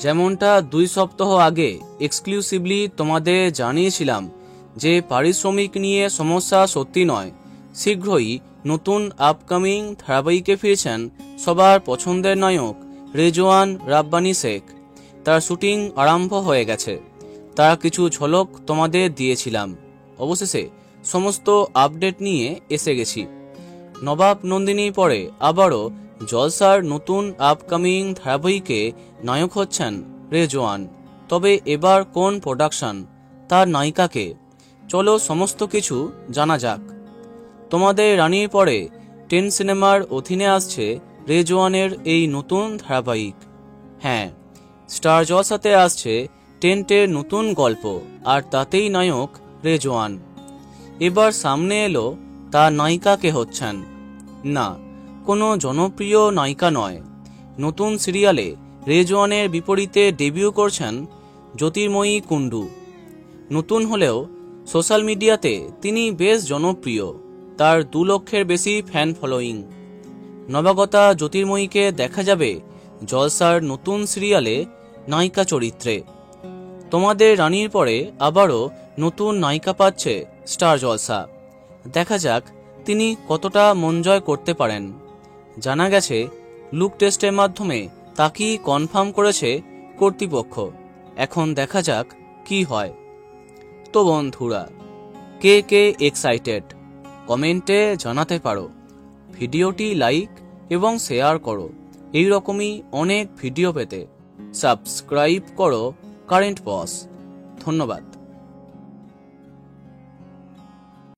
যেমনটা 2 সপ্তাহ আগে এক্সক্লুসিভলি তোমাদের জানিয়েছিলাম যে পারিশ্রমিক নিয়ে সমস্যা সত্যি নয়, শীঘ্রই নতুন আপকামিং ধারাবাহিকে ফিরছেন সবার পছন্দের নায়ক রেজওয়ান রাব্বানী শেখ। তার শুটিং আরম্ভ হয়ে গেছে, তার কিছু ঝলক তোমাদের দিয়েছিলাম। অবশেষে সমস্ত আপডেট নিয়ে এসে গেছি। নবাব নন্দিনীর পরে আবারও জলসার নতুন আপকামিং ধারাবাহিকে নায়ক হচ্ছেন রেজওয়ান। তবে এবার কোন প্রোডাকশন, তার নায়িকাকে, চলো সমস্ত কিছু জানা যাক। তোমাদের রানীর পরে 10 সিনেমার অধীনে আসছে রেজওয়ানের এই নতুন ধারাবাহিক। হ্যাঁ, স্টার জলসাতে আসছে 10-এর নতুন গল্প, আর তাতেই নায়ক রেজওয়ান। এবার সামনে এলো তার নায়িকা কে হচ্ছেন। না, কোনো জনপ্রিয় নায়িকা নয়। নতুন সিরিয়ালে রেজওয়ানের বিপরীতে ডেবিউ করছেন জ্যোতির্ময়ী কুণ্ডু। নতুন হলেও সোশ্যাল মিডিয়াতে তিনি বেশ জনপ্রিয়, তার 2 লক্ষের বেশি ফ্যান ফলোয়িং। নবাগতা জ্যোতির্ময়ীকে দেখা যাবে জলসার নতুন সিরিয়ালে নায়িকা চরিত্রে। তোমাদের রানীর পরে আবারও নতুন নায়িকা পাচ্ছে স্টার জলসা। দেখা যাক তিনি কতটা মন জয় করতে পারেন। জানা গেছে লুক টেস্টের মাধ্যমে তাকেই কনফার্ম করেছে কর্তৃপক্ষ। এখন দেখা যাক কি হয়। তো বন্ধুরা, কে কে এক্সাইটেড কমেন্টে জানাতে পারো। ভিডিওটি লাইক এবং শেয়ার করো। এই রকমই অনেক ভিডিও পেতে সাবস্ক্রাইব করো কারেন্ট বস। ধন্যবাদ।